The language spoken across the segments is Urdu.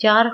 4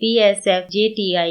PSF, JTI,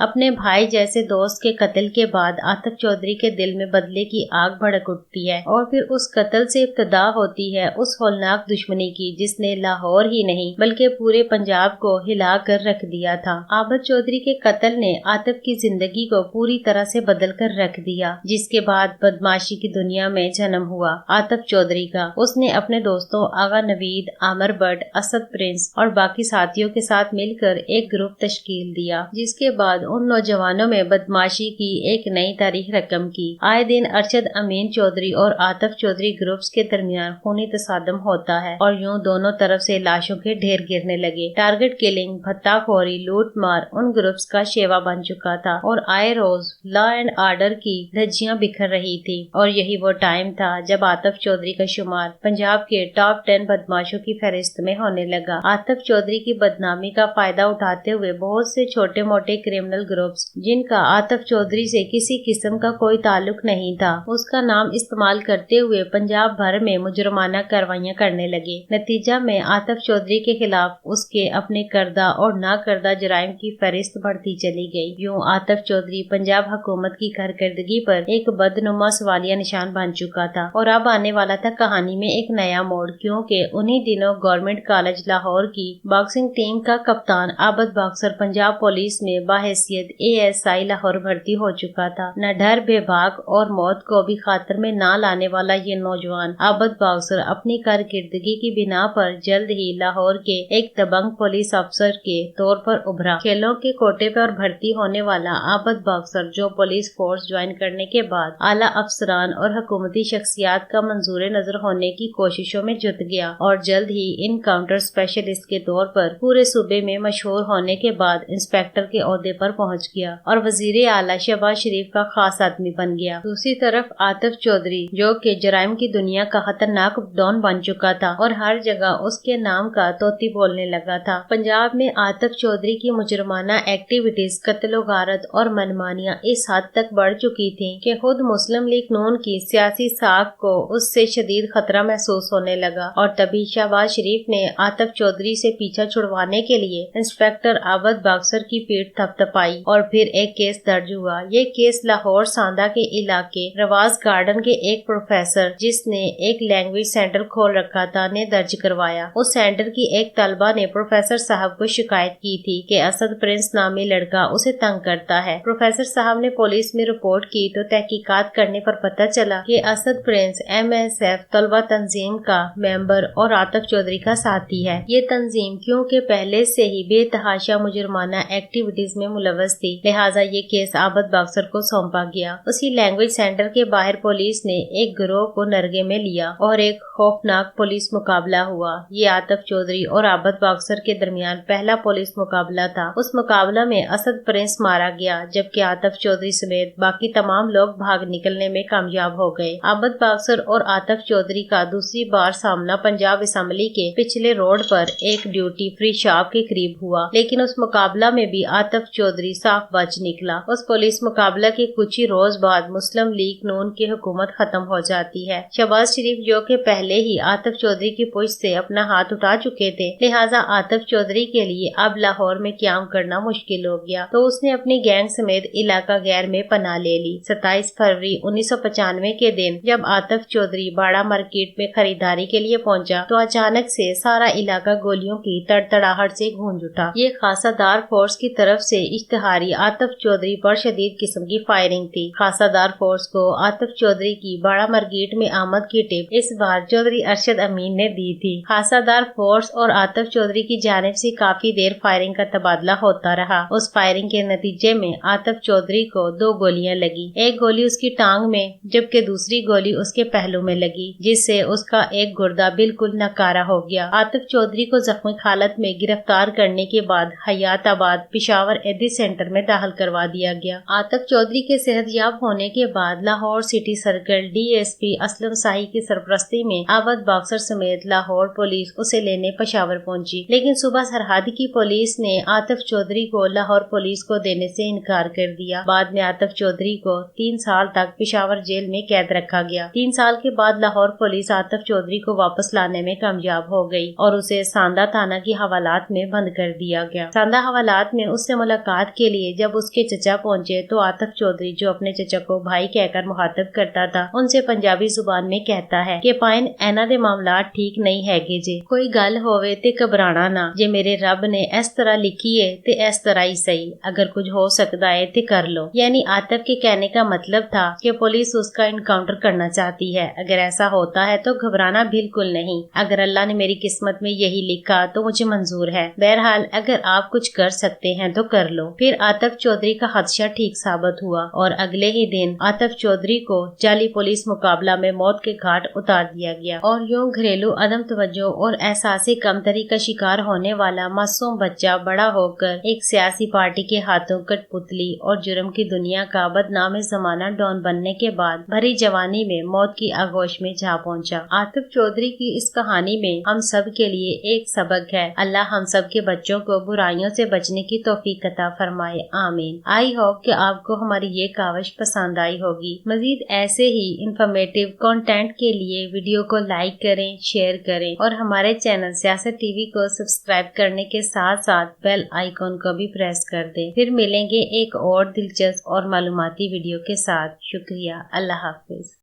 اپنے بھائی جیسے دوست کے قتل کے بعد عاطف چودھری کے دل میں بدلے کی آگ بھڑک اٹھتی ہے اور پھر اس قتل سے ابتدا ہوتی ہے اس ہولناک دشمنی کی جس نے لاہور ہی نہیں بلکہ پورے پنجاب کو ہلا کر رکھ دیا تھا۔ عابد چودھری کے قتل نے عاطف کی زندگی کو پوری طرح سے بدل کر رکھ دیا، جس کے بعد بدمعاشی کی دنیا میں جنم ہوا عاطف چودھری کا۔ اس نے اپنے دوستوں آغا نوید، عامر بٹ، اسد پرنس اور باقی ساتھیوں کے ساتھ مل کر ایک گروپ تشکیل دیا، جس کے بعد ان نوجوانوں میں بدمعاشی کی ایک نئی تاریخ رقم کی۔ آئے دن ارشد امین چودھری اور عاطف چودھری گروپس کے درمیان خونی تصادم ہوتا ہے اور یوں دونوں طرف سے لاشوں کے ڈھیر گرنے لگے۔ ٹارگٹ کلنگ، بھتہ خوری، لوٹ مار ان گروپس کا شیوا بن چکا تھا اور آئے روز لا اینڈ آرڈر کی دھجیاں بکھر رہی تھی، اور یہی وہ ٹائم تھا جب عاطف چودھری کا شمار پنجاب کے ٹاپ 10 بدماشوں کی فہرست میں ہونے لگا۔ عاطف چودھری کی بدنامی کا فائدہ اٹھاتے ہوئے بہت سے چھوٹے موٹے کرمنل گروپس جن کا عاطف چودھری سے کسی قسم کا کوئی تعلق نہیں تھا، اس کا نام استعمال کرتے ہوئے پنجاب بھر میں مجرمانہ کارروائیاں کرنے لگے۔ نتیجہ میں عاطف چودھری کے خلاف اس کے اپنے کردہ اور نہ کردہ جرائم کی فہرست بڑھتی چلی گئی۔ یوں عاطف چودھری پنجاب حکومت کی کارکردگی پر ایک بدنما سوالیہ نشان بن چکا تھا، اور اب آنے والا تھا کہانی میں ایک نیا موڑ، کیونکہ انہی دنوں گورنمنٹ کالج لاہور کی باکسنگ ٹیم کا کپتان عابد باکسر پنجاب پولیس میں باحیثیت ASI لاہور بھرتی ہو چکا تھا۔ نہ ڈر بے باک اور موت کو بھی خاطر میں نہ لانے والا یہ نوجوان عابد باکسر اپنی کارکردگی کی بنا پر جلد ہی لاہور کے ایک دبنگ پولیس افسر کے طور پر ابھرا۔ کھیلوں کے کوٹے پر بھرتی ہونے والا عابد باکسر جو پولیس فورس جوائن کرنے کے بعد اعلیٰ افسران اور حکومتی شخصیات کا منظور نظر ہونے کی کوششوں میں جت گیا، اور جلد ہی انکاؤنٹر اسپیشلسٹ کے طور پر پورے صوبے میں مشہور ہونے کے بعد انسپیکٹر کے عہدے پر پہنچ گیا اور وزیر اعلیٰ شہباز شریف کا خاص آدمی بن گیا۔ دوسری طرف عاطف چودھری جو کہ جرائم کی دنیا کا خطرناک ڈان بن چکا تھا اور ہر جگہ اس کے نام کا طوطی بولنے لگا تھا۔ پنجاب میں عاطف چودھری کی مجرمانہ ایکٹیویٹیز، قتل و غارت اور منمانیاں اس حد تک بڑھ چکی تھیں کہ خود مسلم لیگ نون کی سیاسی ساکھ کو اس سے شدید خطرہ محسوس ہونے لگا، اور تبھی شہباز شریف نے عاطف چودھری سے پیچھا چھڑوانے کے لیے انسپیکٹر عابد باکسر کی پیٹھ تھپ تھپائی اور پھر ایک کیس درج ہوا۔ یہ کیس لاہور ساندا کے علاقے رواز گارڈن کے ایک پروفیسر جس نے ایک لینگویج سینٹر کھول رکھا تھا نے درج کروایا۔ اس سینٹر کی ایک طالبہ نے پروفیسر صاحب کو شکایت کی تھی کہ اسد پرنس نامی لڑکا اسے تنگ کرتا ہے۔ پروفیسر صاحب نے پولیس میں رپورٹ کی تو تحقیقات کرنے پر پتہ چلا کہ اسد پرنس MSF طلبہ تنظیم کا ممبر اور عاطف چودھری کا ساتھی ہے۔ یہ تنظیم کیونکہ پہلے سے ہی بے تحاشا مجرمانہ ایکٹیویٹیز میں ملوث تھی، لہٰذا یہ کیس عابد باکسر کو سونپا گیا۔ اسی لینگویج سینٹر کے باہر پولیس نے ایک گروہ کو نرغے میں لیا اور ایک خوفناک پولیس مقابلہ ہوا۔ یہ عاطف چودھری اور عابد باکسر کے درمیان پہلا پولیس مقابلہ تھا۔ اس مقابلہ میں اسد پرنس مارا گیا، جبکہ عاطف چودھری سمیت باقی تمام لوگ بھاگ نکلنے میں کامیاب ہو گئے۔ عابد باکسر اور عاطف چودھری کا دوسری بار سامنا پنجاب اسمبلی کے پچھلے روڈ پر ایک ڈیوٹی فری شاپ کے قریب ہوا، لیکن اس مقابلہ میں بھی عاطف چودھری صاف بچ نکلا۔ اس پولیس مقابلہ کے کچھ ہی روز بعد مسلم لیگ نون کی حکومت ختم ہو جاتی ہے۔ شہباز شریف جو کہ پہلے ہی عاطف چودھری کی پشت سے اپنا ہاتھ اٹھا چکے تھے، لہٰذا عاطف چودھری کے لیے اب لاہور میں قیام کرنا مشکل ہو گیا، تو اس نے اپنی گینگ سمیت علاقہ غیر میں پناہ لے لی۔ 27 فروری 1995 کے دن جب عاطف چودھری باڑہ مارکیٹ میں خریداری کے لیے پہنچا تو اچانک سے سارا علاقہ گولیوں کی تڑتڑاہٹ سے گونج اٹھا۔ یہ خاصہ دار فورس کی طرف سے اشتہاری عاطف چودھری پر شدید قسم کی فائرنگ تھی۔ خاصہ دار فورس کو عاطف چودھری کی باڑہ مارکیٹ میں آمد کی ٹپ اس بار چودھری ارشد امین نے دی تھی۔ خاصہ دار فورس اور عاطف چودھری کی جانب سے کافی دیر فائرنگ کا تبادلہ ہوتا رہا۔ اس فائرنگ کے نتیجے میں عاطف چودھری کو 2 گولیاں لگی، ایک گولی اس کی ٹانگ میں جبکہ دوسری گولی اس کے پہلو میں لگی، جس سے اس کا ایک گردہ بالکل ناکارہ ہو گیا۔ عاطف چودھری کو زخمی حالت میں گرفتار کرنے کے بعد حیات آباد پشاور ایدھی سینٹر میں داخل کروا دیا گیا۔ عاطف چودھری کے صحت یاب ہونے کے بعد Lahore city circle DSP Aslam شاہی کی سرپرستی میں عابد باکسر سمیت لاہور پولیس اسے لینے پشاور پہنچی، لیکن صوبہ سرحد کی پولیس نے عاطف چودھری کو لاہور پولیس کو دینے سے انکار کر دیا۔ بعد میں عاطف چودھری کو 3 سال تک پشاور جیل میں قید رکھا گیا۔ 3 سال کے بعد لاہور پولیس عاطف چودھری کو واپس واپس لانے میں کامیاب ہو گئی اور اسے ساندہ تھانہ کی حوالات میں بند کر دیا گیا۔ ساندہ حوالات میں اس سے ملاقات کے لیے جب اس کے چچا پہنچے تو عاطف چودھری، جو اپنے چچا کو بھائی کہہ کر مخاطب کرتا تھا، ان سے پنجابی زبان میں کہتا ہے کہ پائن اینا دے معاملات ٹھیک نہیں ہے گے جے، کوئی گل ہوئے تے گھبرانا نہ، جے میرے رب نے اس طرح لکھی ہے تے اس طرح ہی صحیح، اگر کچھ ہو سکتا ہے تے کر لو۔ یعنی عاطف کے کہنے کا مطلب تھا کہ پولیس اس کا انکاؤنٹر کرنا چاہتی ہے، اگر ایسا ہوتا ہے تو گھبرانا بالکل نہیں، اگر اللہ نے میری قسمت میں یہی لکھا تو مجھے منظور ہے، بہرحال اگر آپ کچھ کر سکتے ہیں تو کر لو۔ پھر عاطف چودھری کا خدشہ ٹھیک ثابت ہوا اور اگلے ہی دن عاطف چودھری کو جعلی پولیس مقابلہ میں موت کے گھاٹ اتار دیا گیا، اور یوں گھریلو عدم توجہ اور احساسی کمتری کا شکار ہونے والا معصوم بچہ بڑا ہو کر ایک سیاسی پارٹی کے ہاتھوں کٹ پتلی اور جرم کی دنیا کا بدنام زمانہ ڈان بننے کے بعد بھری جوانی میں موت کی آغوش میں جا پہنچا۔ عاطف چودھری کی اس کہانی میں ہم سب کے لیے ایک سبق ہے۔ اللہ ہم سب کے بچوں کو برائیوں سے بچنے کی توفیق عطا فرمائے، آمین۔ آئی ہوپ کہ آپ کو ہماری یہ کاوش پسند آئی ہوگی۔ مزید ایسے ہی انفارمیٹیو کنٹینٹ کے لیے ویڈیو کو لائک کریں، شیئر کریں اور ہمارے چینل سیاست ٹی وی کو سبسکرائب کرنے کے ساتھ ساتھ بیل آئیکن کو بھی پریس کر دیں۔ پھر ملیں گے ایک اور دلچسپ اور معلوماتی ویڈیو کے ساتھ۔ شکریہ، اللہ حافظ۔